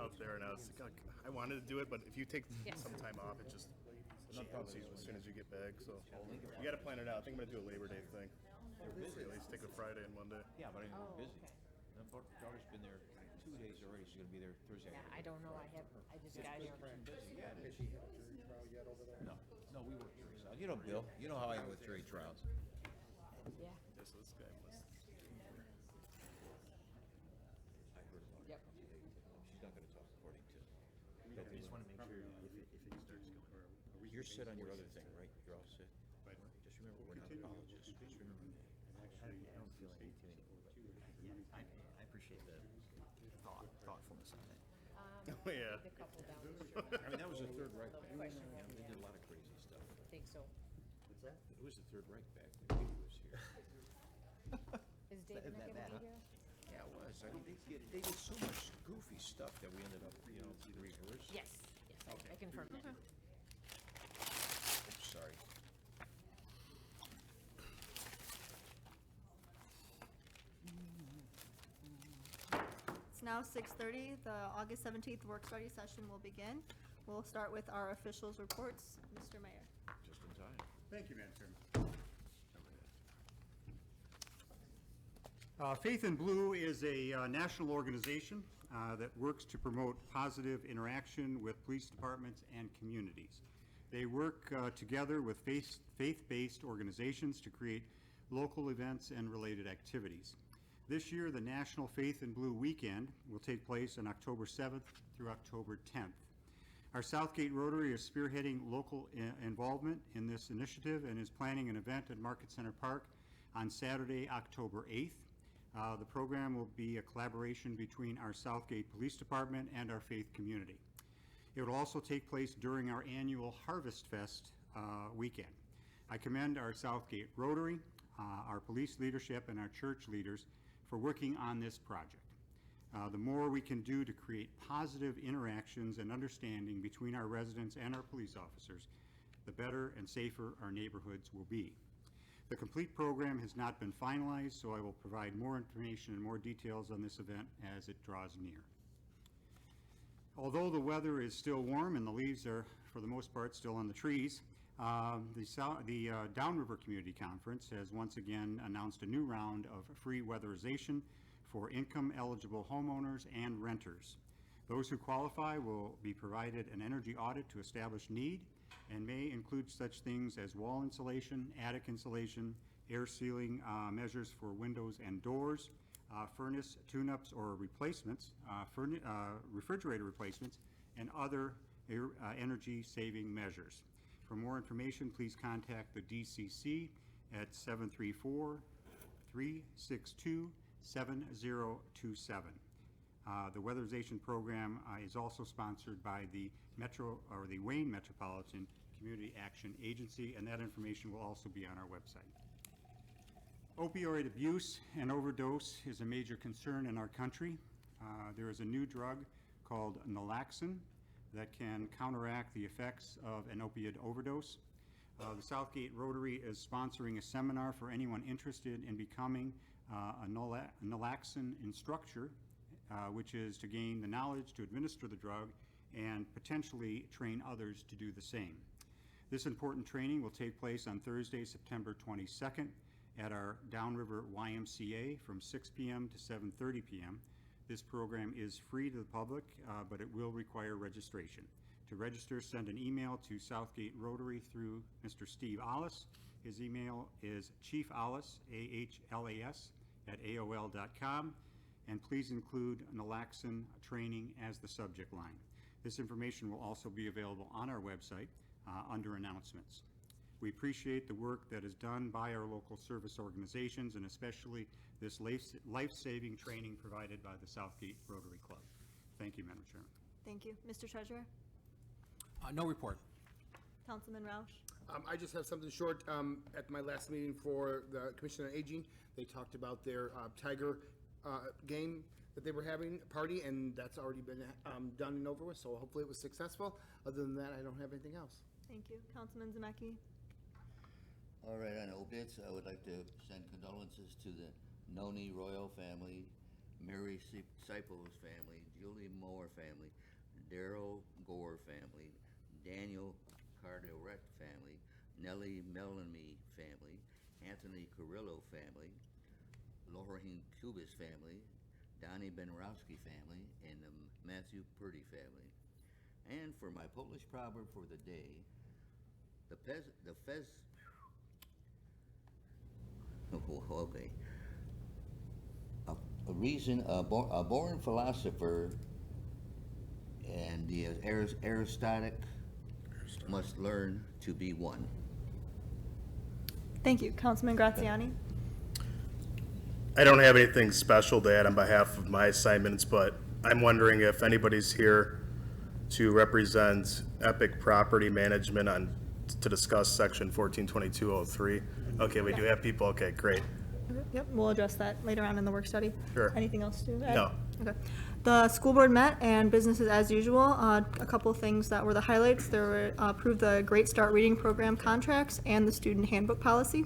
out there, and I wanted to do it, but if you take Yes. some time off, it just changes you as soon as you get back. So you got to plan it out. I think I'm going to do a Labor Day thing. At least take a Friday and Monday. Yeah, but I mean, Oh, we're busy. okay. My daughter's been there 2 days already. She's gonna be there Thursday. Yeah, I don't know. I just got here. Yeah, Has she had a jury trial yet over there? no, we work jury trials. You know, Bill, you know how I am with jury trials. Yeah. Just this guy must. I heard about Yep. it today. She's not gonna talk according to. I just want to make sure if it starts going. You're set on your other thing, right? You're all set. Right. Just remember, we're not apologists. Just remember that. I don't feel any too many. Yeah, I appreciate the thoughtfulness on it. Oh yeah. The couple down the street. I mean, that was the Third Reich No back. question. You know, they did a lot of crazy stuff. I think so. What's that? It was the Third Reich back when he was here. Is David not that going bad, to be huh? here? Yeah, it was. I mean, they did so much goofy stuff that we ended up, reverse. Yes. Yes. I confirm that. Oops, sorry. It's now 6:30. The August 17th work study session will begin. We'll start with our officials' reports. Mr. Mayor. Just in time. Thank you, Madam Chairman. Faith in Blue is a national organization that works to promote positive interaction with police departments and communities. They work together with faith-based organizations to create local events and related activities. This year, the National Faith in Blue Weekend will take place on October 7th through October 10th. Our Southgate Rotary is spearheading local involvement in this initiative and is planning an event at Market Center Park on Saturday, October 8th. The program will be a collaboration between our Southgate Police Department and our faith community. It will also take place during our annual Harvest Fest weekend. I commend our Southgate Rotary, our police leadership, and our church leaders for working on this project. The more we can do to create positive interactions and understanding between our residents and our police officers, the better and safer our neighborhoods will be. The complete program has not been finalized, so I will provide more information and more details on this event as it draws near. Although the weather is still warm and the leaves are, for the most part, still on the trees, the Downriver Community Conference has once again announced a new round of free weatherization for income-eligible homeowners and renters. Those who qualify will be provided an energy audit to establish need and may include such things as wall insulation, attic insulation, air sealing measures for windows and doors, furnace tune-ups or replacements, refrigerator replacements, and other energy saving measures. For more information, please contact the DCC at 734-362-7027. The weatherization program is also sponsored by the Wayne Metropolitan Community Action Agency, and that information will also be on our website. Opioid abuse and overdose is a major concern in our country. There is a new drug called naloxone that can counteract the effects of an opiate overdose. The Southgate Rotary is sponsoring a seminar for anyone interested in becoming a naloxone instructor, which is to gain the knowledge to administer the drug and potentially train others to do the same. This important training will take place on Thursday, September 22nd at our Downriver YMCA from 6 p.m. to 7:30 p.m. This program is free to the public, but it will require registration. To register, send an email to Southgate Rotary through Mr. Steve Allis. His email is chiefallis, AHLAS, @AOL.com, and please include naloxone training as the subject line. This information will also be available on our website under announcements. We appreciate the work that is done by our local service organizations, and especially this life-saving training provided by the Southgate Rotary Club. Thank you, Madam Chairman. Thank you. Mr. Treasurer? No report. Councilman Roush? I just have something short. At my last meeting for the Commission on Aging, they talked about their Tiger game that they were having, party, and that's already been done and over with, so hopefully it was successful. Other than that, I don't have anything else. Thank you. Councilman Zemecki? All right, on opiates, I would like to send condolences to the Noni royal family Mary Sipos family, Julie Moore family, Daryl Gore family, Daniel Carteret family, Nellie Melanie family, Anthony Carrillo family, Lorraine Kubis family, Donnie Benrowski family, and the Matthew Purdy family. And for my Polish proverb for the day, okay. A born philosopher and the Aristotic must learn to be one. Thank you. Councilman Graziani? I don't have anything special to add on behalf of my assignments, but I'm wondering if anybody's here to represent Epic Property Management to discuss section 142203. Okay, we do have people. Okay, great. Okay, yep, we'll address that later on in the work study. Sure. Anything else to add? No. Okay. The school board met and business as usual. A couple things that were the highlights. There were approved the Great Start Reading Program contracts and the student handbook policy.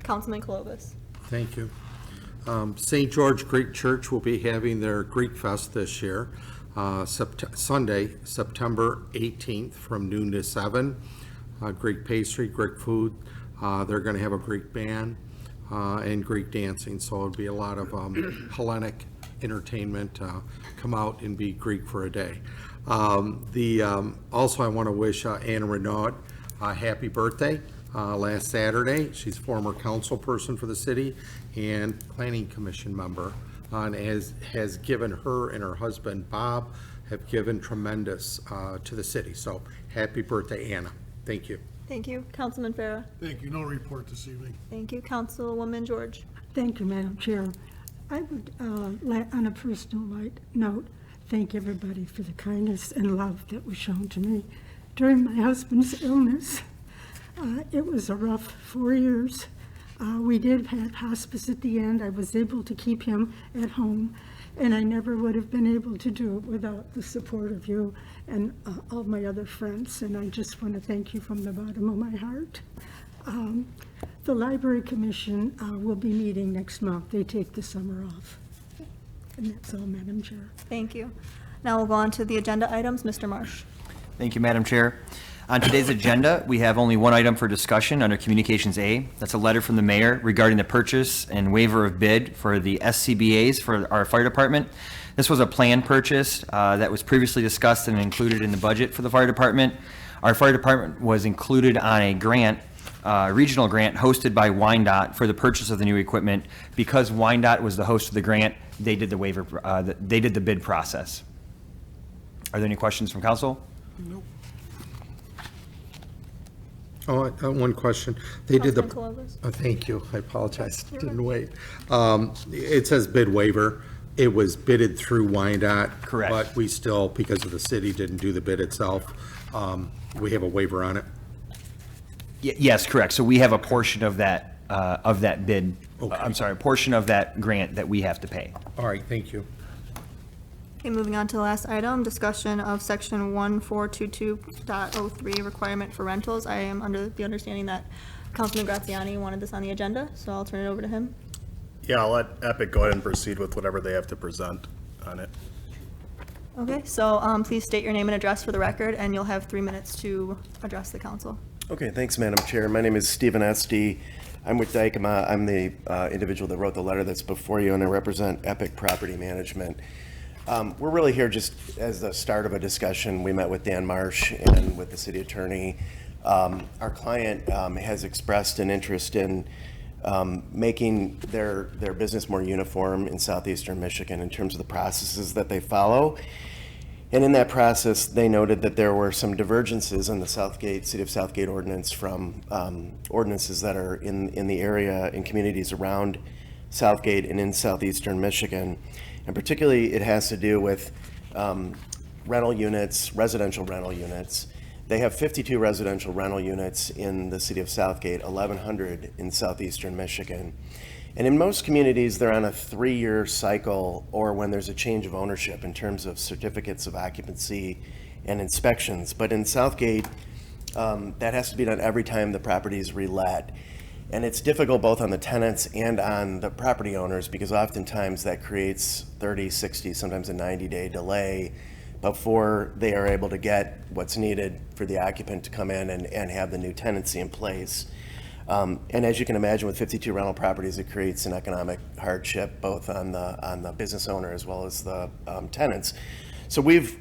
Councilman Clovis. Thank you. St. George Greek Church will be having their Greek Fest this year, Sunday, September 18th from noon to 7. Greek pastry, Greek food. They're going to have a Greek band and Greek dancing, so it'll be a lot of Hellenic entertainment. Come out and be Greek for a day. Also, I want to wish Anna Renaud a happy birthday. Last Saturday. She's former council person for the city and planning commission member, and has given her and her husband Bob have given tremendous to the city. So happy birthday, Anna. Thank you. Thank you. Councilman Farah. Thank you. No report this evening. Thank you. Councilwoman George. Thank you, Madam Chair. I would, on a personal note, thank everybody for the kindness and love that was shown to me during my husband's illness. It was a rough 4 years. We did have hospice at the end. I was able to keep him at home, and I never would have been able to do it without the support of you and all my other friends, and I just want to thank you from the bottom of my heart. The Library Commission will be meeting next month. They take the summer off. And that's all, Madam Chair. Thank you. Now we'll go on to the agenda items. Mr. Marsh. Thank you, Madam Chair. On today's agenda, we have only one item for discussion under Communications A. That's a letter from the mayor regarding the purchase and waiver of bid for the SCBA's for our fire department. This was a planned purchase that was previously discussed and included in the budget for the fire department. Our fire department was included on a grant, regional grant hosted by Wyandotte for the purchase of the new equipment. Because Wyandotte was the host of the grant, they did the waiver, they did the bid process. Are there any questions from council? Nope. Oh, one question. They did the. Councilman Clovis. Oh, thank you. I apologize. You're Didn't wait. It says bid waiver. It was bidded through Wyandotte. Correct. But we still, because of the city didn't do the bid itself, we have a waiver on it. Yes, correct. So we have a portion of that bid. Okay. I'm sorry, a portion of that grant that we have to pay. All right, thank you. Okay, moving on to the last item, discussion of section 1422.03 requirement for rentals. I am under the understanding that Councilman Graziani wanted this on the agenda, so I'll turn it over to him. Yeah, I'll let Epic go ahead and proceed with whatever they have to present on it. Okay, so please state your name and address for the record, and you'll have 3 minutes to address the council. Okay, thanks, Madam Chair. My name is Stephen Esty. I'm with Dykema. I'm the individual that wrote the letter that's before you, and I represent Epic Property Management. We're really here just as the start of a discussion. We met with Dan Marsh and with the city attorney. Our client has expressed an interest in making their business more uniform in southeastern Michigan in terms of the processes that they follow. And in that process, they noted that there were some divergences in the City of Southgate ordinance from ordinances that are in the area, in communities around Southgate and in southeastern Michigan. And particularly, it has to do with rental units, residential rental units. They have 52 residential rental units in the city of Southgate, 1,100 in southeastern Michigan. And in most communities, they're on a 3-year cycle, or when there's a change of ownership in terms of certificates of occupancy and inspections. But in Southgate, that has to be done every time the property is relet. And it's difficult both on the tenants and on the property owners because oftentimes that creates 30, 60, sometimes a 90-day delay before they are able to get what's needed for the occupant to come in and have the new tenancy in place. And as you can imagine, with 52 rental properties, it creates an economic hardship both on the business owner as well as the tenants. So we've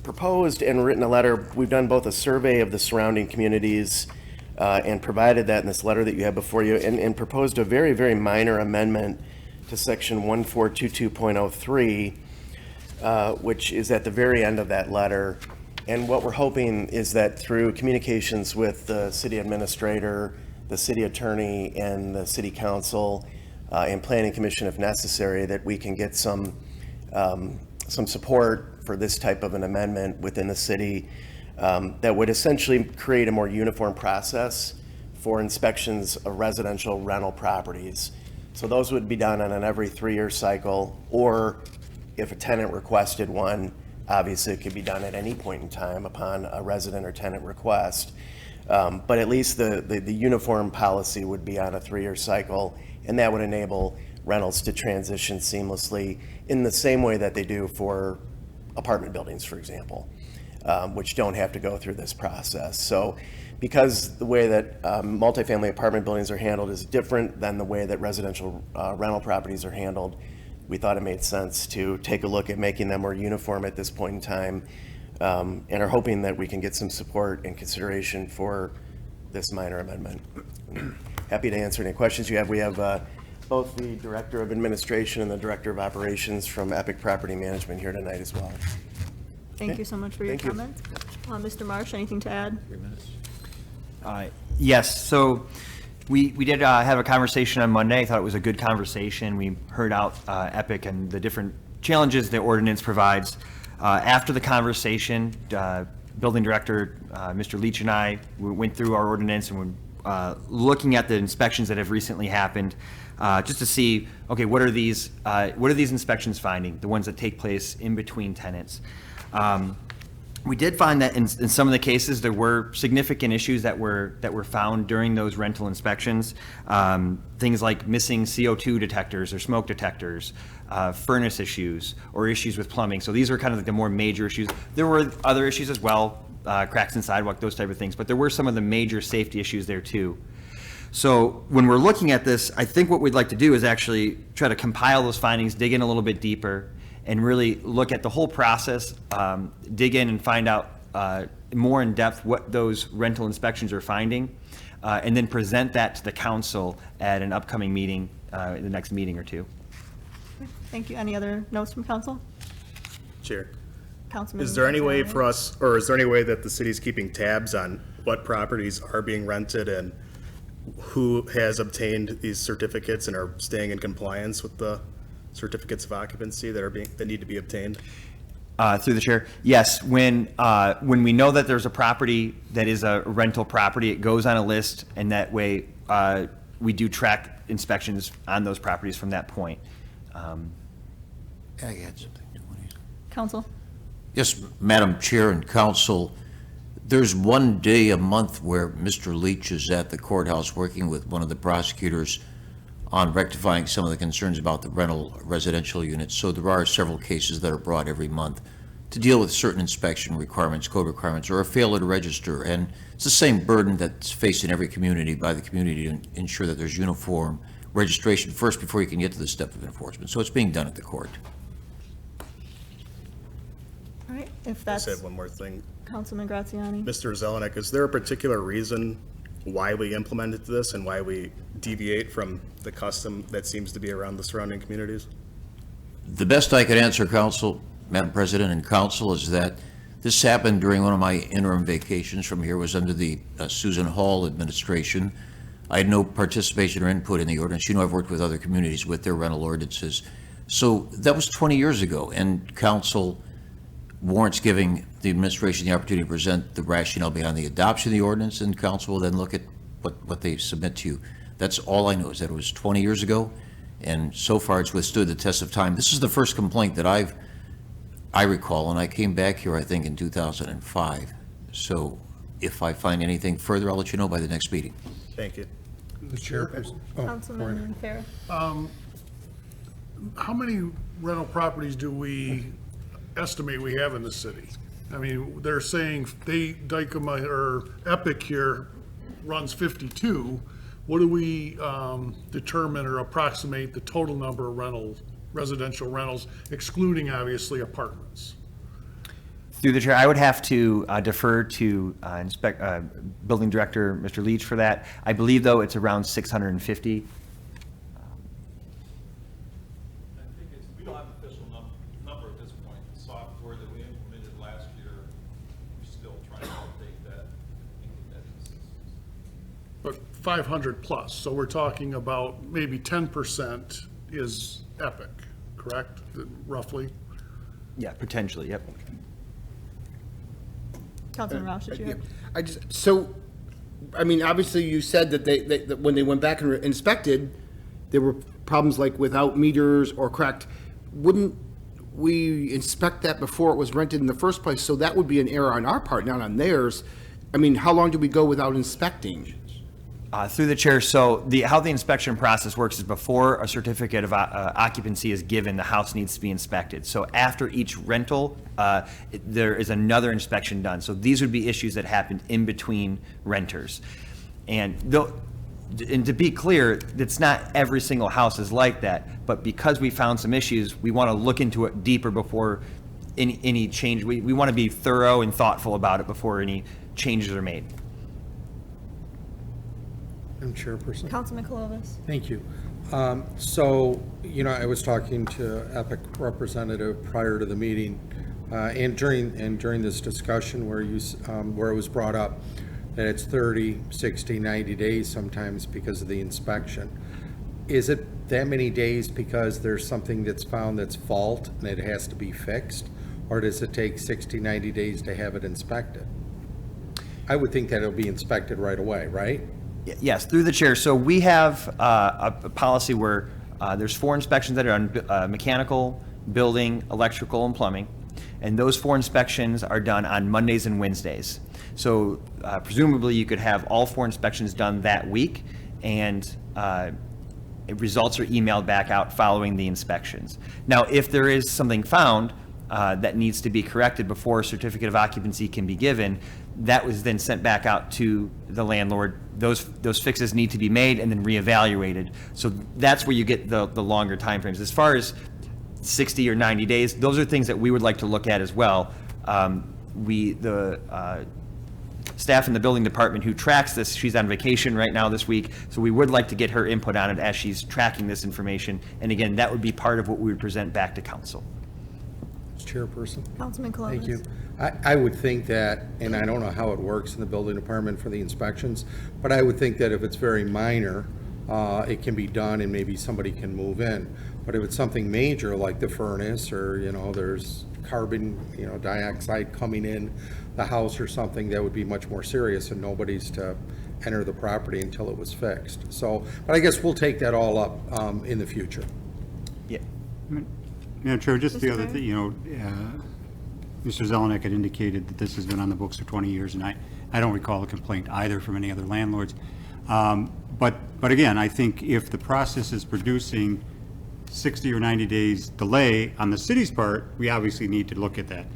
proposed and written a letter. We've done both a survey of the surrounding communities and provided that in this letter that you have before you, and proposed a very, very minor amendment to section 1422.03, which is at the very end of that letter. And what we're hoping is that through communications with the city administrator, the city attorney, and the city council, and planning commission if necessary, that we can get some support for this type of an amendment within the city that would essentially create a more uniform process for inspections of residential rental properties. So those would be done on an every 3-year cycle, or if a tenant requested one, obviously it could be done at any point in time upon a resident or tenant request. But at least the uniform policy would be on a 3-year cycle, and that would enable rentals to transition seamlessly in the same way that they do for apartment buildings, for example, which don't have to go through this process. So because the way that multifamily apartment buildings are handled is different than the way that residential rental properties are handled, we thought it made sense to take a look at making them more uniform at this point in time, and are hoping that we can get some support and consideration for this minor amendment. Happy to answer any questions you have. We have both the Director of Administration and the Director of Operations from Epic Property Management here tonight as well. Thank you so much for your Thank you. comments. Mr. Marsh, anything to add? Yes, so we did have a conversation on Monday. I thought it was a good conversation. We heard out Epic and the different challenges the ordinance provides. After the conversation, Building Director, Mr. Leach, and I went through our ordinance and we're looking at the inspections that have recently happened, just to see, okay, what are these inspections finding, the ones that take place in between tenants. We did find that in some of the cases there were significant issues that were found during those rental inspections. Things like missing CO2 detectors or smoke detectors, furnace issues, or issues with plumbing. So these are kind of like the more major issues. There were other issues as well, cracks in sidewalk, those type of things, but there were some of the major safety issues there too. So when we're looking at this, I think what we'd like to do is actually try to compile those findings, dig in a little bit deeper, and really look at the whole process, dig in and find out more in depth what those rental inspections are finding, and then present that to the council at an upcoming meeting, in the next meeting or two. Thank you. Any other notes from council? Chair, Councilman? is there any way Graziani? for us, or is there any way that the city's keeping tabs on what properties are being rented and who has obtained these certificates and are staying in compliance with the certificates of occupancy that need to be obtained? Through the chair, yes. When we know that there's a property that is a rental property, it goes on a list, and that way we do track inspections on those properties from that point. I had something. Council? Yes, Madam Chair and Council, there's one day a month where Mr. Leach is at the courthouse working with one of the prosecutors on rectifying some of the concerns about the rental residential units. So there are several cases that are brought every month to deal with certain inspection requirements, code requirements, or a failure to register. And it's the same burden that's facing every community by the community to ensure that there's uniform registration first before you can get to the step of enforcement. So it's being done at the court. All right, if I that's just had one more thing. Councilman Graziani. Mr. Zelenik, is there a particular reason why we implemented this and why we deviate from the custom that seems to be around the surrounding communities? The best I could answer, Council, Madam President and Council, is that this happened during one of my interim vacations from here. Was under the Susan Hall administration. I had no participation or input in the ordinance. You know, I've worked with other communities with their rental ordinances. So that was 20 years ago, and Council warrants giving the administration the opportunity to present the rationale behind the adoption of the ordinance, and Council will then look at what they submit to you. That's all I know, is that it was 20 years ago, and so far it's withstood the test of time. This is the first complaint that I recall, and I came back here, I think, in 2005. So if I find anything further, I'll let you know by the next meeting. Thank you. The chairperson. Councilman Farah. How many rental properties do we estimate we have in the city? I mean, they're saying Dykema or Epic here runs 52. What do we determine or approximate the total number of residential rentals, excluding obviously apartments? Through the chair, I would have to defer to Building Director, Mr. Leach, for that. I believe, though, it's around 650. We don't have an official number at this point. The software that we implemented last year, we're still trying to update that. But 500 plus, so we're talking about maybe 10% is Epic, correct, roughly? Yeah, potentially, yep. Councilman Roush, did you have? I mean, obviously you said that that when they went back and inspected, there were problems like without meters or cracked. Wouldn't we inspect that before it was rented in the first place? So that would be an error on our part, not on theirs. I mean, how long do we go without inspecting? Through the chair, so how the inspection process works is before a certificate of occupancy is given, the house needs to be inspected. So after each rental, there is another inspection done. So these would be issues that happened in between renters. And to be clear, it's not every single house is like that, but because we found some issues, we want to look into it deeper before any change. We want to be thorough and thoughtful about it before any changes are made. Madam Chairperson. Councilman Kulovas. Thank you. So, I was talking to Epic representative prior to the meeting, and during this discussion where it was brought up that it's 30, 60, 90 days sometimes because of the inspection. Is it that many days because there's something that's found that's fault and it has to be fixed? Or does it take 60, 90 days to have it inspected? I would think that it'll be inspected right away, right? Yes, through the chair. So we have a policy where there's 4 inspections that are on mechanical, building, electrical, and plumbing. And those 4 inspections are done on Mondays and Wednesdays. So presumably you could have all 4 inspections done that week, and results are emailed back out following the inspections. Now, if there is something found that needs to be corrected before a certificate of occupancy can be given, that was then sent back out to the landlord. Those fixes need to be made and then reevaluated. So that's where you get the longer timeframes. As far as 60 or 90 days, those are things that we would like to look at as well. The staff in the building department who tracks this, she's on vacation right now this week, so we would like to get her input on it as she's tracking this information. And again, that would be part of what we would present back to council. Chairperson. Councilman Kulovas. Thank you. I would think that, and I don't know how it works in the building department for the inspections, but I would think that if it's very minor, it can be done and maybe somebody can move in. But if it's something major like the furnace or, there's carbon, dioxide coming in the house or something, that would be much more serious and nobody's to enter the property until it was fixed. So, but I guess we'll take that all up in the future. Yeah. Madam Chair, just the other thing, Mr. Zelenak had indicated that this has been on the books for 20 years, and I don't recall a complaint either from any other landlords. But again, I think if the process is producing 60 or 90 days delay on the city's part, we obviously need to look at that.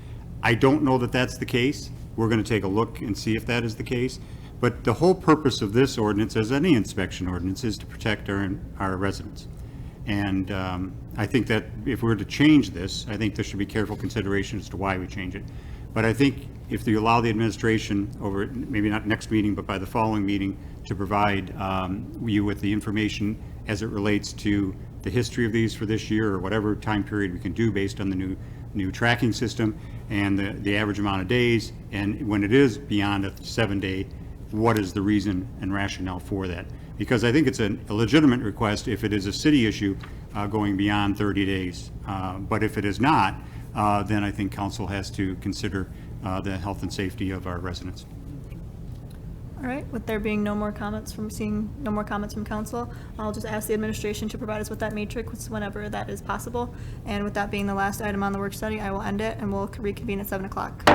I don't know that that's the case. We're going to take a look and see if that is the case. But the whole purpose of this ordinance, as any inspection ordinance, is to protect our residents. And I think that if we're to change this, I think there should be careful consideration as to why we change it. But I think if you allow the administration over, maybe not next meeting, but by the following meeting, to provide you with the information as it relates to the history of these for this year or whatever time period we can do based on the new tracking system and the average amount of days, and when it is beyond a 7-day, what is the reason and rationale for that? Because I think it's a legitimate request if it is a city issue going beyond 30 days. But if it is not, then I think council has to consider the health and safety of our residents. All right, with there being no more comments from council, I'll just ask the administration to provide us with that matrix whenever that is possible. And with that being the last item on the work study, I will end it and we'll reconvene at 7 o'clock.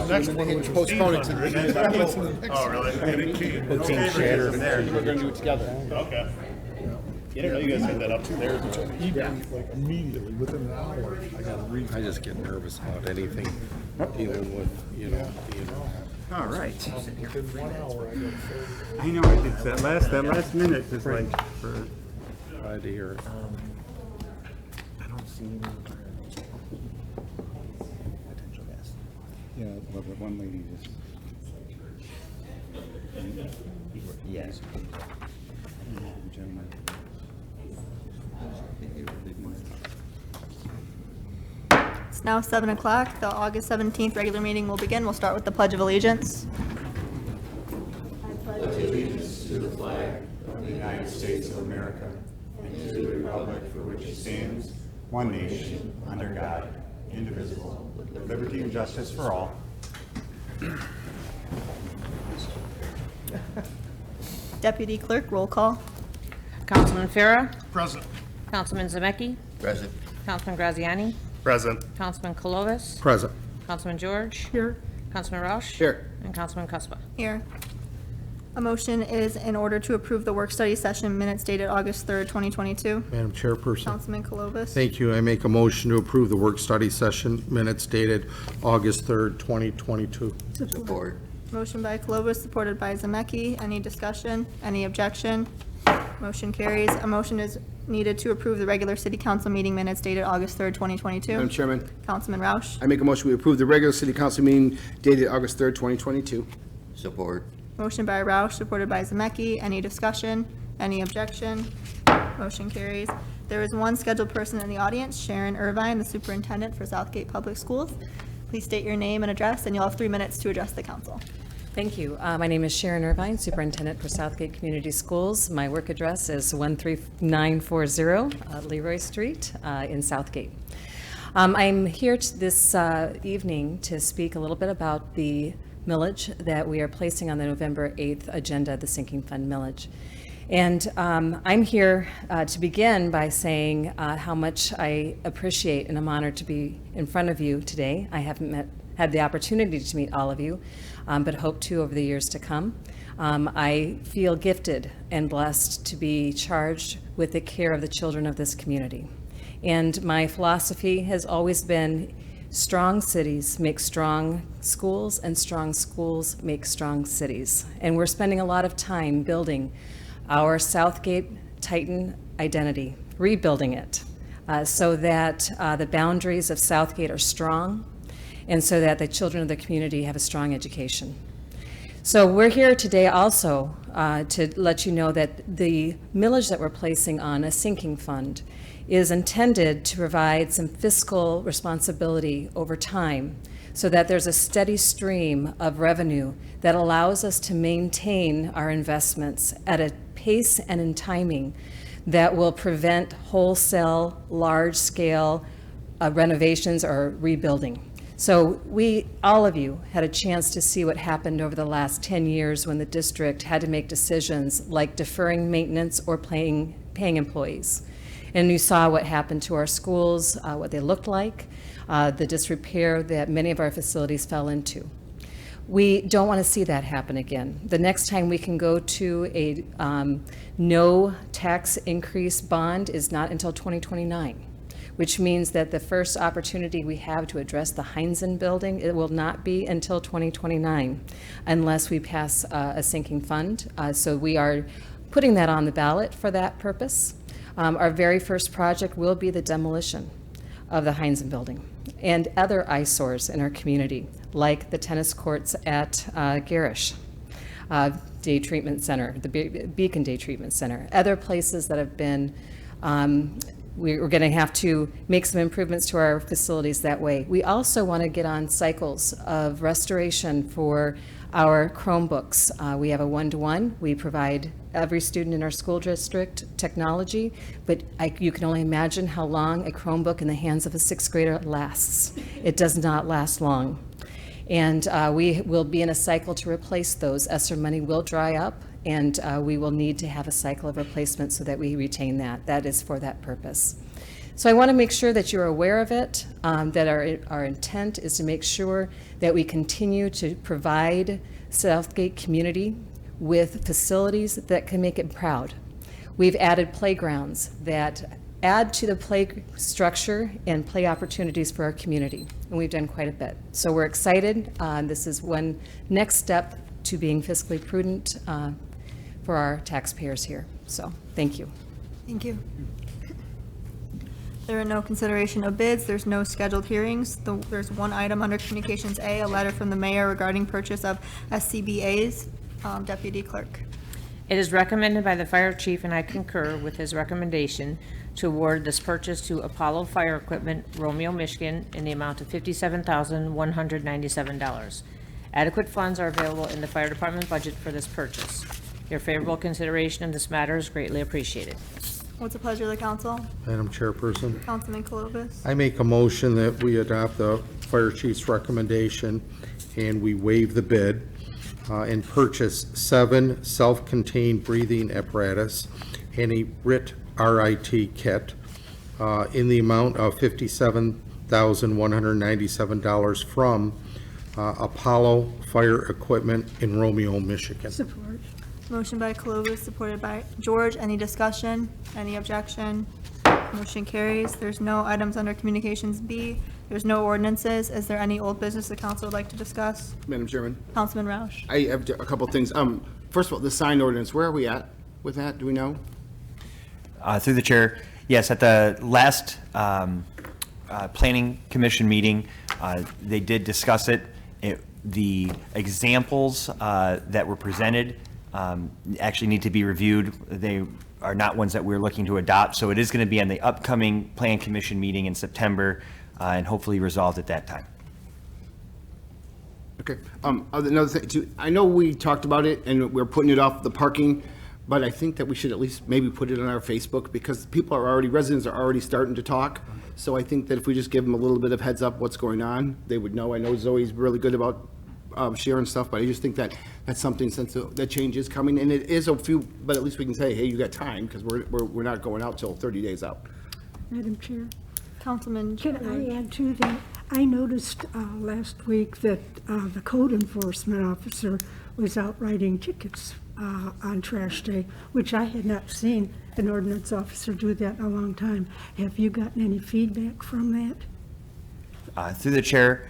Next one, which postponed it to the next. Oh, really? And it came. It came shattered. We're gonna do it together. Okay. You didn't know you guys had that upstairs. Like immediately, within an hour, I got to read. I just get nervous about anything dealing with, All right. Within 1 hour, I got 30. I know, it's that last minute is like for. Glad to hear it. I don't see any potential guests. Yeah, well, the one lady just. Yes. It's now 7 o'clock. The August 17th regular meeting will begin. We'll start with the Pledge of Allegiance. To the flag of the United States of America and to the republic for which it stands, one nation, under God, indivisible, with liberty and justice for all. Deputy Clerk, roll call. Councilman Farah, Present. Councilman Zemecki, Present. Councilman Graziani, Present. Councilman Kulovas, Present. Councilman George, Here. Councilman Roush, Here. and Councilman Cuspa. Here. A motion is in order to approve the work-study session minutes dated August 3rd, 2022. Madam Chairperson. Councilman Kulovas. Thank you. I make a motion to approve the work-study session minutes dated August 3rd, 2022. Support. Motion by Kulovas, supported by Zemecki. Any discussion? Any objection? Motion carries. A motion is needed to approve the regular city council meeting minutes dated August 3rd, 2022. Madam Chairman, Councilman Roush. I make a motion we approve the regular city council meeting dated August 3rd, 2022. Support. Motion by Roush, supported by Zemecki. Any discussion? Any objection? Motion carries. There is one scheduled person in the audience, Sharon Irvine, the superintendent for Southgate Public Schools. Please state your name and address, and you'll have 3 minutes to address the council. Thank you. My name is Sharon Irvine, Superintendent for Southgate Community Schools. My work address is 13940 Leroy Street in Southgate. I'm here this evening to speak a little bit about the millage that we are placing on the November 8th agenda, the Sinking Fund millage. And I'm here to begin by saying how much I appreciate and I'm honored to be in front of you today. I haven't had the opportunity to meet all of you, but hope to over the years to come. I feel gifted and blessed to be charged with the care of the children of this community. And my philosophy has always been strong cities make strong schools, and strong schools make strong cities. And we're spending a lot of time building our Southgate Titan identity, rebuilding it. so that the boundaries of Southgate are strong and so that the children of the community have a strong education. So we're here today also to let you know that the millage that we're placing on a sinking fund is intended to provide some fiscal responsibility over time so that there's a steady stream of revenue that allows us to maintain our investments at a pace and in timing that will prevent wholesale, large-scale renovations or rebuilding. So we, all of you, had a chance to see what happened over the last 10 years when the district had to make decisions like deferring maintenance or paying employees. And you saw what happened to our schools, what they looked like, the disrepair that many of our facilities fell into. We don't want to see that happen again. The next time we can go to a no tax increase bond is not until 2029. Which means that the first opportunity we have to address the Heinzen building, it will not be until 2029 unless we pass a sinking fund. So we are putting that on the ballot for that purpose. Our very first project will be the demolition of the Heinzen building and other eyesores in our community, like the tennis courts at Garish Day Treatment Center, the Beacon Day Treatment Center, other places that have been we're going to have to make some improvements to our facilities that way. We also want to get on cycles of restoration for our Chromebooks. We have a one-to-one. We provide every student in our school district technology, but you can only imagine how long a Chromebook in the hands of a sixth grader lasts. It does not last long. And we will be in a cycle to replace those. ESSER money will dry up, and we will need to have a cycle of replacement so that we retain that. That is for that purpose. So I want to make sure that you're aware of it, that our intent is to make sure that we continue to provide Southgate community with facilities that can make it proud. We've added playgrounds that add to the play structure and play opportunities for our community, and we've done quite a bit. So we're excited. This is one next step to being fiscally prudent for our taxpayers here. So thank you. Thank you. There are no consideration of bids. There's no scheduled hearings. There's one item under Communications A, a letter from the mayor regarding purchase of SCBA's. Deputy Clerk. It is recommended by the fire chief, and I concur with his recommendation, to award this purchase to Apollo Fire Equipment, Romeo, Michigan, in the amount of $57,197. Adequate funds are available in the fire department budget for this purchase. Your favorable consideration of this matter is greatly appreciated. What's the pleasure of the council? Madam Chairperson, Councilman Clovis. I make a motion that we adopt the fire chief's recommendation and we waive the bid and purchase 7 self-contained breathing apparatus and a RIT kit in the amount of $57,197 from Apollo Fire Equipment in Romeo, Michigan. Support. Motion by Clovis, supported by George. Any discussion? Any objection? Motion carries. There's no items under Communications B. There's no ordinances. Is there any old business the council would like to discuss? Madam Chairman, Councilman Roush. I have a couple things. First of all, the sign ordinance, where are we at with that? Do we know? Through the chair, yes, at the last Planning Commission meeting, they did discuss it. The examples that were presented actually need to be reviewed. They are not ones that we're looking to adopt, so it is going to be on the upcoming Plan Commission meeting in September and hopefully resolved at that time. Okay. Another thing, too, I know we talked about it and we're putting it off the parking, but I think that we should at least maybe put it on our Facebook because residents are already starting to talk. So I think that if we just give them a little bit of heads up what's going on, they would know. I know Zoe's really good about sharing stuff, but I just think that that's something since that change is coming, and it is a few, but at least we can say, hey, you got time because we're not going out till 30 days out. Madam Chair, Councilman. can I add to that? I noticed last week that the code enforcement officer was out writing tickets on trash day, which I had not seen an ordinance officer do that in a long time. Have you gotten any feedback from that? Through the chair,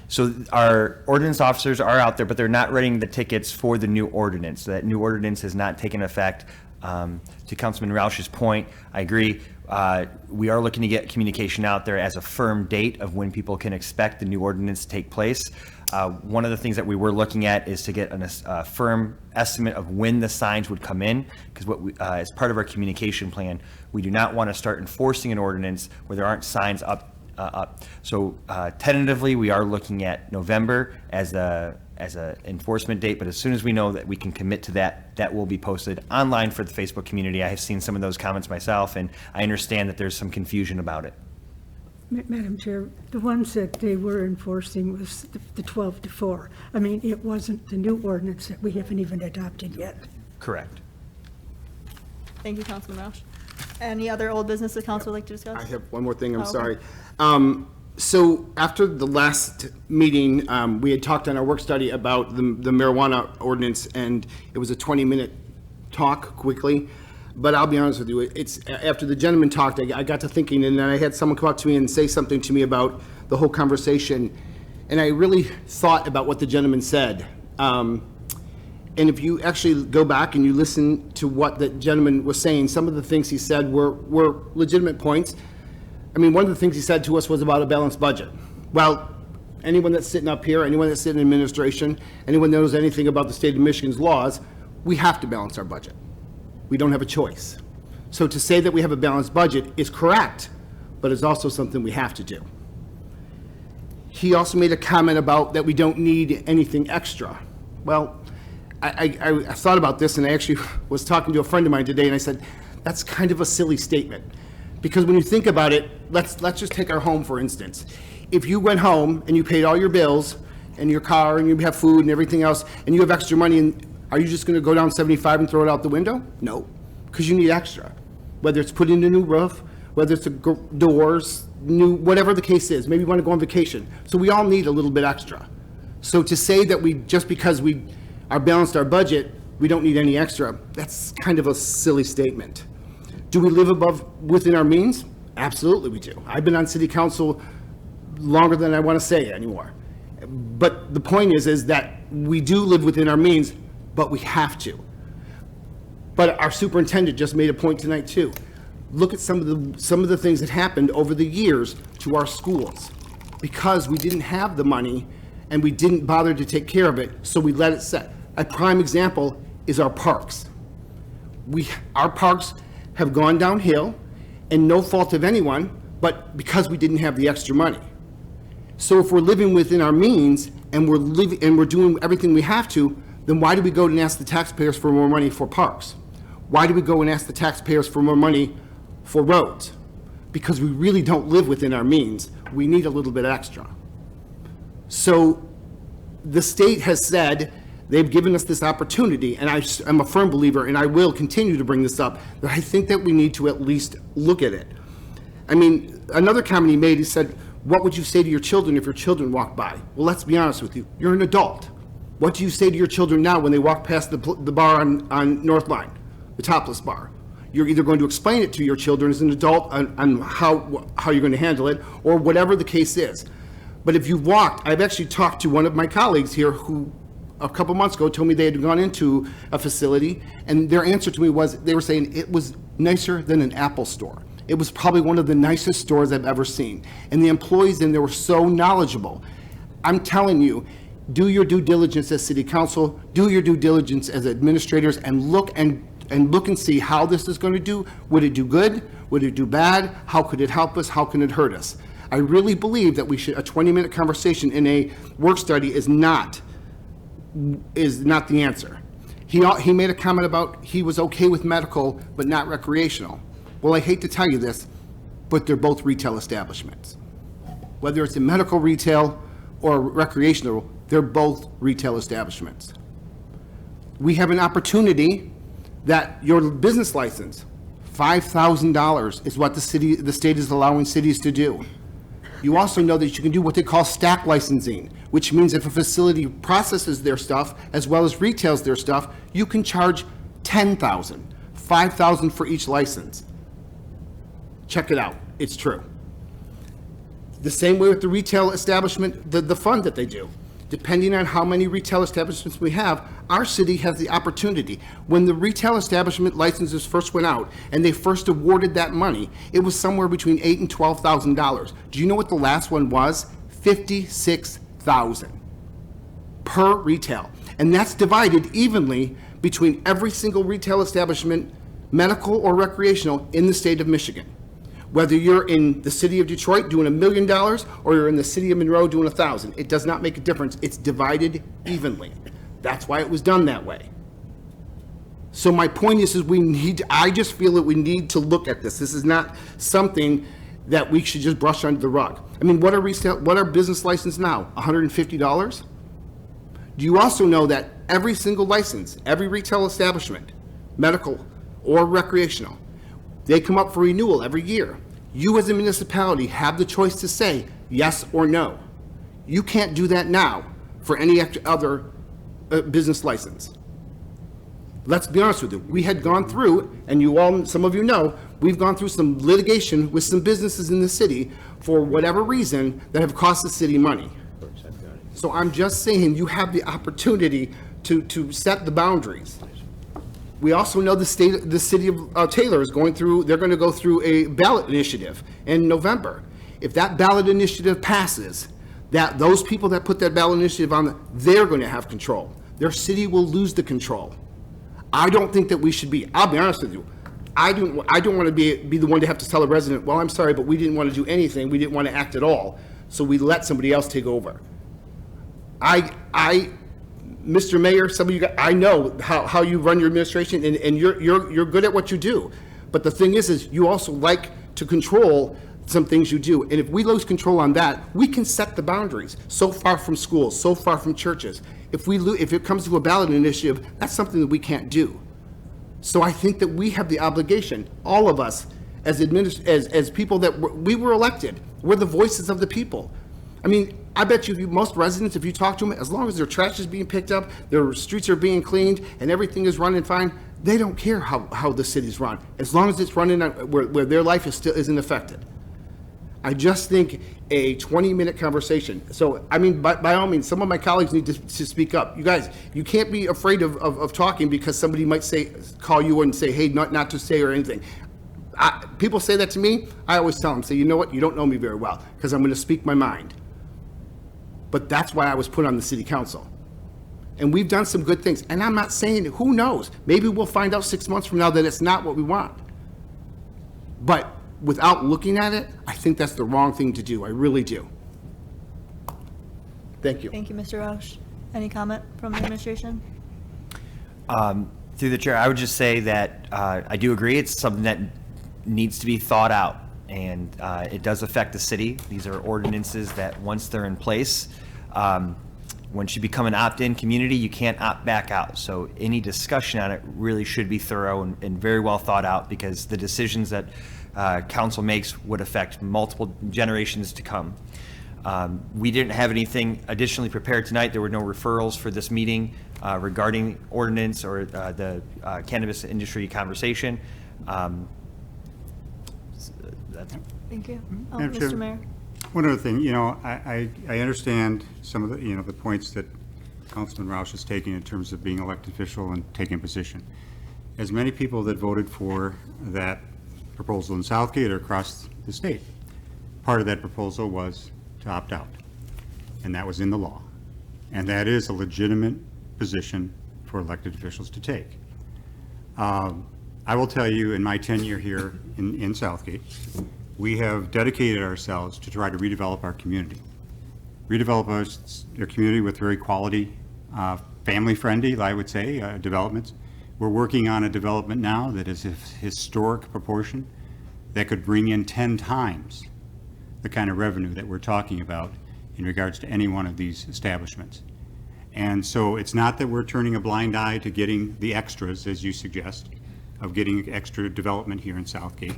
so our ordinance officers are out there, but they're not writing the tickets for the new ordinance. That new ordinance has not taken effect. To Councilman Roush's point, I agree. We are looking to get communication out there as a firm date of when people can expect the new ordinance to take place. One of the things that we were looking at is to get a firm estimate of when the signs would come in, because as part of our communication plan, we do not want to start enforcing an ordinance where there aren't signs up. So tentatively, we are looking at November as a enforcement date, but as soon as we know that we can commit to that, that will be posted online for the Facebook community. I have seen some of those comments myself, and I understand that there's some confusion about it. Madam Chair, the ones that they were enforcing was the 12 to 4. I mean, it wasn't the new ordinance that we haven't even adopted yet. Correct. Thank you, Councilman Roush. Any other old business the council would like to discuss? I have one more thing, I'm Okay. sorry. So after the last meeting, we had talked on our work study about the marijuana ordinance, and it was a 20-minute talk quickly. But I'll be honest with you, it's, after the gentleman talked, I got to thinking, and then I had someone come up to me and say something to me about the whole conversation, and I really thought about what the gentleman said. And if you actually go back and you listen to what the gentleman was saying, some of the things he said were legitimate points. I mean, one of the things he said to us was about a balanced budget. Well, anyone that's sitting up here, anyone that's sitting in administration, anyone that knows anything about the state of Michigan's laws, we have to balance our budget. We don't have a choice. So to say that we have a balanced budget is correct, but it's also something we have to do. He also made a comment about that we don't need anything extra. Well, I thought about this, and I actually was talking to a friend of mine today, and I said, that's kind of a silly statement. Because when you think about it, let's just take our home, for instance. If you went home and you paid all your bills and your car and you have food and everything else, and you have extra money, and are you just going to go down 75 and throw it out the window? No, because you need extra. Whether it's putting in a new roof, whether it's doors, whatever the case is. Maybe you want to go on vacation. So we all need a little bit extra. So to say that just because we are balanced our budget, we don't need any extra, that's kind of a silly statement. Do we live within our means? Absolutely we do. I've been on city council longer than I want to say anymore. But the point is that we do live within our means, but we have to. But our superintendent just made a point tonight too. Look at some of the things that happened over the years to our schools, because we didn't have the money and we didn't bother to take care of it, so we let it set. A prime example is our parks. Our parks have gone downhill, and no fault of anyone, but because we didn't have the extra money. So if we're living within our means and we're doing everything we have to, then why do we go and ask the taxpayers for more money for parks? Why do we go and ask the taxpayers for more money for roads? Because we really don't live within our means. We need a little bit extra. So the state has said, they've given us this opportunity, and I'm a firm believer, and I will continue to bring this up, that I think that we need to at least look at it. I mean, another comment he made, he said, what would you say to your children if your children walk by? Well, let's be honest with you. You're an adult. What do you say to your children now when they walk past the bar on North Line, the Topless bar? You're either going to explain it to your children as an adult on how you're going to handle it, or whatever the case is. But if you've walked, I've actually talked to one of my colleagues here who a couple months ago told me they had gone into a facility, and their answer to me was, they were saying it was nicer than an Apple store. It was probably one of the nicest stores I've ever seen. And the employees in there were so knowledgeable. I'm telling you, do your due diligence as city council, do your due diligence as administrators, and look and see how this is going to do. Would it do good? Would it do bad? How could it help us? How can it hurt us? I really believe that a 20-minute conversation in a work study is not the answer. He made a comment about he was okay with medical but not recreational. Well, I hate to tell you this, but they're both retail establishments. Whether it's in medical retail or recreational, they're both retail establishments. We have an opportunity that your business license, $5,000 is what the state is allowing cities to do. You also know that you can do what they call stack licensing, which means if a facility processes their stuff as well as retails their stuff, you can charge $10,000, $5,000 for each license. Check it out, it's true. The same way with the retail establishment, the fund that they do. depending on how many retail establishments we have, our city has the opportunity. When the retail establishment licenses first went out and they first awarded that money, it was somewhere between $8,000 and $12,000. Do you know what the last one was? $56,000 per retail. And that's divided evenly between every single retail establishment, medical or recreational, in the state of Michigan. Whether you're in the city of Detroit doing $1 million or you're in the city of Monroe doing 1,000, it does not make a difference. It's divided evenly. That's why it was done that way. So my point is I just feel that we need to look at this. This is not something that we should just brush under the rug. I mean, what are business licenses now? $150? Do you also know that every single license, every retail establishment, medical or recreational, they come up for renewal every year. You as a municipality have the choice to say yes or no. You can't do that now for any other business license. Let's be honest with you. We had gone through, and some of you know, we've gone through some litigation with some businesses in the city for whatever reason that have cost the city money. So I'm just saying you have the opportunity to set the boundaries. We also know the city of Taylor is going to go through a ballot initiative in November. If that ballot initiative passes, those people that put that ballot initiative on, they're going to have control. Their city will lose the control. I don't think that we should be, I'll be honest with you, I don't want to be the one to have to tell a resident, well, I'm sorry, but we didn't want to do anything, we didn't want to act at all, so we let somebody else take over. Mr. Mayor, some of you guys, I know how you run your administration, and you're good at what you do. But the thing is you also like to control some things you do. And if we lose control on that, we can set the boundaries. So far from schools, so far from churches. If it comes to a ballot initiative, that's something that we can't do. So I think that we have the obligation, all of us, as people that we were elected, we're the voices of the people. I mean, I bet you most residents, if you talk to them, as long as their trash is being picked up, their streets are being cleaned, and everything is running fine, they don't care how the city's run, as long as it's running where their life isn't affected. I just think a 20-minute conversation. So, I mean, by all means, some of my colleagues need to speak up. You guys, you can't be afraid of talking because somebody might call you and say, hey, not to say or anything. People say that to me, I always tell them, say, you know what, you don't know me very well, because I'm going to speak my mind. But that's why I was put on the city council. And we've done some good things. And I'm not saying, who knows? Maybe we'll find out 6 months from now that it's not what we want. But without looking at it, I think that's the wrong thing to do. I really do. Thank you. Thank you, Mr. Roush. Any comment from the administration? Through the chair, I would just say that I do agree. It's something that needs to be thought out. And it does affect the city. These are ordinances that once they're in place, once you become an opt-in community, you can't opt back out. So any discussion on it really should be thorough and very well thought out, because the decisions that council makes would affect multiple generations to come. We didn't have anything additionally prepared tonight. There were no referrals for this meeting regarding ordinance or the cannabis industry conversation. Thank you. Madam Chair, Mr. Mayor. One other thing, I understand some of the, the points that Councilman Roush is taking in terms of being elected official and taking a position. As many people that voted for that proposal in Southgate or across the state, part of that proposal was to opt out. And that was in the law. And that is a legitimate position for elected officials to take. I will tell you, in my tenure here in Southgate, we have dedicated ourselves to try to redevelop our community. Redevelop our community with very quality, family-friendly, I would say, developments. We're working on a development now that is a historic proportion that could bring in 10 times the kind of revenue that we're talking about in regards to any one of these establishments. And so it's not that we're turning a blind eye to getting the extras, as you suggest, of getting extra development here in Southgate.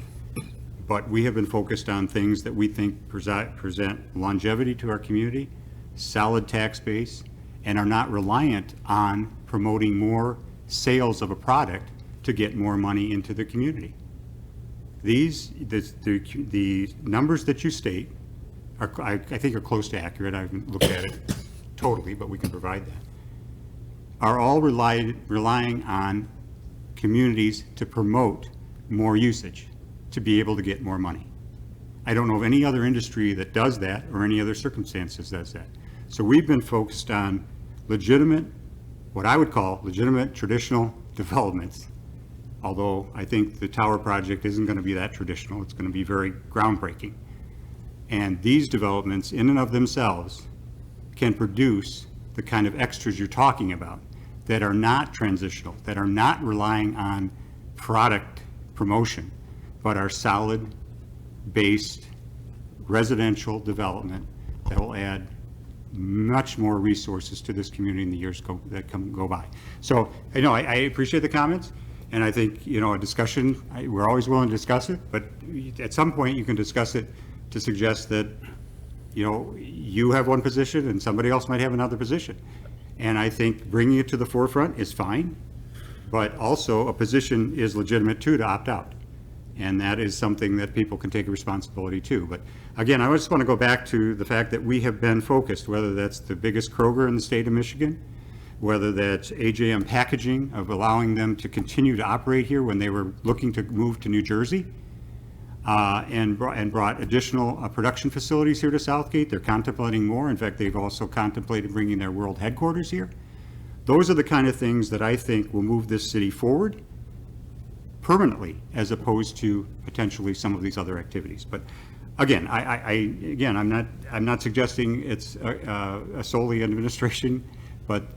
But we have been focused on things that we think present longevity to our community, solid tax base, and are not reliant on promoting more sales of a product to get more money into the community. The numbers that you state are, I think, are close to accurate. I've looked at it totally, but we can provide that, are all relying on communities to promote more usage, to be able to get more money. I don't know of any other industry that does that or any other circumstances does that. So we've been focused on legitimate, what I would call legitimate traditional developments. Although I think the tower project isn't going to be that traditional, it's going to be very groundbreaking. And these developments in and of themselves can produce the kind of extras you're talking about that are not transitional, that are not relying on product promotion, but are solid based residential development that will add much more resources to this community in the years that go by. So, I appreciate the comments, and I think, a discussion, we're always willing to discuss it, but at some point you can discuss it to suggest that, you have one position and somebody else might have another position. And I think bringing it to the forefront is fine, but also a position is legitimate too to opt out. And that is something that people can take a responsibility to. But again, I just want to go back to the fact that we have been focused, whether that's the biggest Kroger in the state of Michigan, whether that's AJM Packaging, of allowing them to continue to operate here when they were looking to move to New Jersey, and brought additional production facilities here to Southgate. They're contemplating more. In fact, they've also contemplated bringing their world headquarters here. Those are the kind of things that I think will move this city forward permanently, as opposed to potentially some of these other activities. But again, I'm not suggesting it's a solely administration, but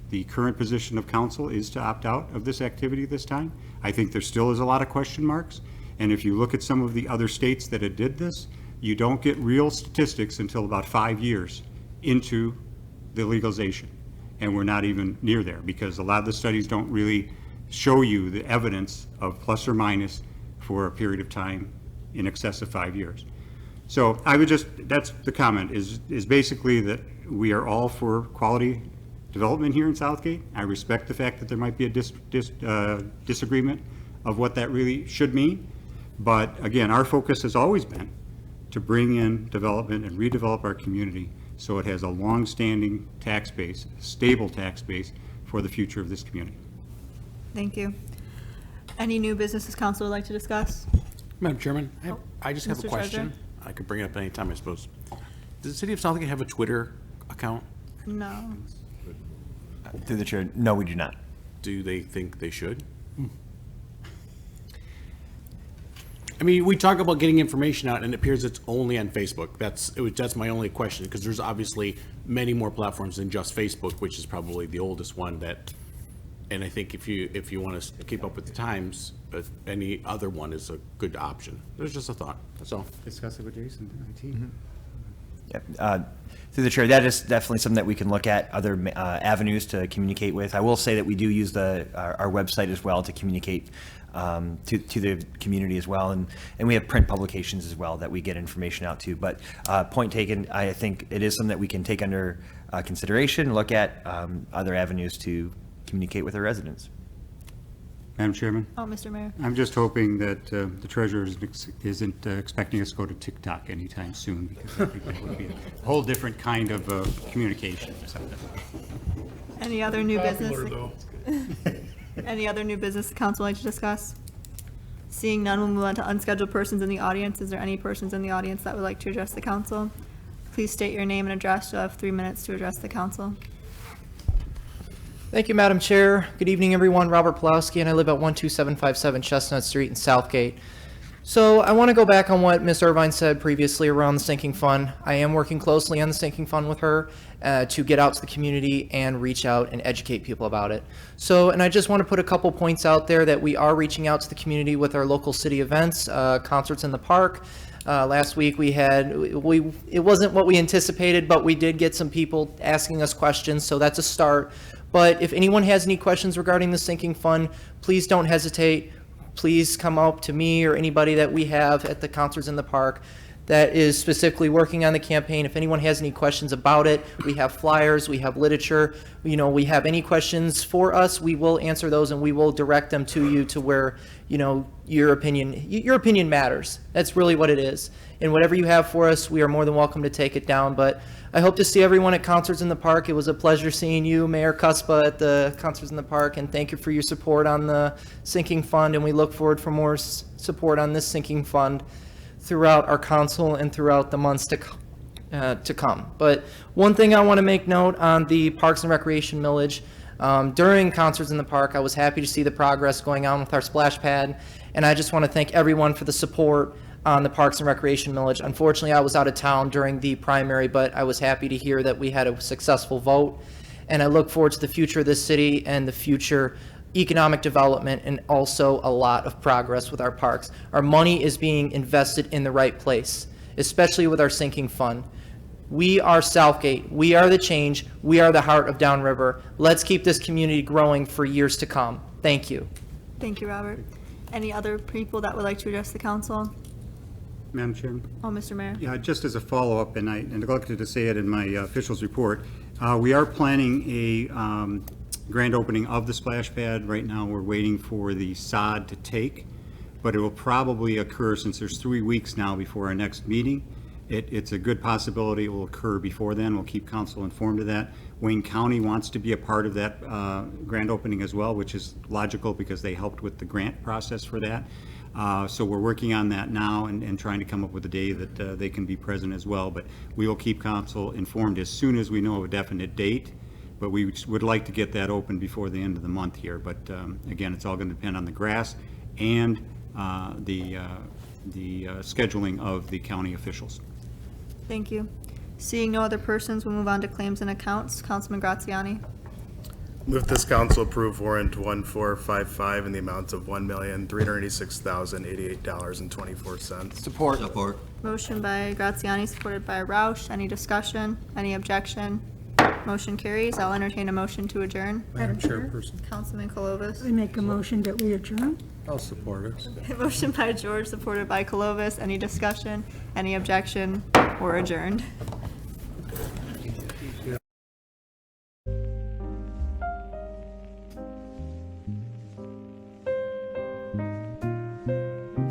the current position of council is to opt out of this activity this time. I think there still is a lot of question marks. And if you look at some of the other states that had did this, you don't get real statistics until about 5 years into the legalization. And we're not even near there, because a lot of the studies don't really show you the evidence of plus or minus for a period of time in excess of 5 years. So I would that's the comment, is basically that we are all for quality development here in Southgate. I respect the fact that there might be a disagreement of what that really should mean. But again, our focus has always been to bring in development and redevelop our community so it has a long-standing tax base, stable tax base for the future of this community. Thank you. Any new businesses council would like to discuss? Madam Chairman, I just have Mr. a question. Treasurer? I could bring it up anytime, I suppose. Does the city of Southgate have a Twitter account? No. Through the chair, no, we do not. Do they think they should? I mean, we talk about getting information out, and it appears it's only on Facebook. That's my only question, because there's obviously many more platforms than just Facebook, which is probably the oldest one. And I think if you want to keep up with the times, any other one is a good option. There's just a thought. That's all. Discuss it with Jason, IT. Yeah, through the chair, that is definitely something that we can look at, other avenues to communicate with. I will say that we do use our website as well to communicate to the community as well, and we have print publications as well that we get information out to. But point taken, I think it is something that we can take under consideration, look at other avenues to communicate with our residents. Madam Chairman? Oh, Mr. Mayor. I'm just hoping that the treasurer isn't expecting us to go to TikTok anytime soon, because I think that would be a whole different kind of communication or something. Any other new Popular, business? Any other new business the council would like to discuss? Seeing none, we'll move on to unscheduled persons in the audience. Is there any persons in the audience that would like to address the council? Please state your name and address. You'll have 3 minutes to address the council. Thank you, Madam Chair. Good evening, everyone. Robert Pulowski, and I live at 12757 Chestnut Street in Southgate. So I want to go back on what Ms. Irvine said previously around the sinking fund. I am working closely on the sinking fund with her to get out to the community and reach out and educate people about it. So, and I just want to put a couple points out there that we are reaching out to the community with our local city events, concerts in the park. Last week it wasn't what we anticipated, but we did get some people asking us questions, so that's a start. But if anyone has any questions regarding the sinking fund, please don't hesitate. Please come up to me or anybody that we have at the concerts in the park. that is specifically working on the campaign. If anyone has any questions about it, we have flyers, we have literature. You know, we have any questions for us, we will answer those and we will direct them to you to where, you know, your opinion matters. That's really what it is. And whatever you have for us, we are more than welcome to take it down. But I hope to see everyone at Concerts in the Park. It was a pleasure seeing you, Mayor Cuspa, at the Concerts in the Park, and thank you for your support on the sinking fund, and we look forward for more support on this sinking fund throughout our council and throughout the months to come. But one thing I want to make note on the Parks and Recreation millage, during Concerts in the Park, I was happy to see the progress going on with our splash pad, and I just want to thank everyone for the support on the Parks and Recreation millage. Unfortunately, I was out of town during the primary, but I was happy to hear that we had a successful vote, and I look forward to the future of this city and the future economic development and also a lot of progress with our parks. Our money is being invested in the right place, especially with our sinking fund. We are Southgate. We are the change. We are the heart of Downriver. Let's keep this community growing for years to come. Thank you. Thank you, Robert. Any other people that would like to address the council? Madam Chairman? Oh, Mr. Mayor. Yeah, just as a follow-up, and I neglected to say it in my officials report, we are planning a grand opening of the splash pad. Right now, we're waiting for the sod to take, but it will probably occur, since there's 3 weeks now before our next meeting. It's a good possibility it will occur before then. We'll keep council informed of that. Wayne County wants to be a part of that grand opening as well, which is logical because they helped with the grant process for that. So we're working on that now and trying to come up with a day that they can be present as well. But we will keep council informed as soon as we know a definite date. But we would like to get that open before the end of the month here. But again, it's all going to depend on the grass and the scheduling of the county officials. Thank you. Seeing no other persons, we'll move on to claims and accounts. Councilman Graziani. Move this council approve warrant 1455 in the amount of $1,386,088.24. Support. Support. Motion by Graziani, supported by Roush. Any discussion? Any objection? Motion carries. I'll entertain a motion to adjourn. Madam Chairperson, Councilman Calovis. I make a motion that we adjourn. I'll support it. Motion by George, supported by Calovis. Any discussion? Any objection? We're adjourned.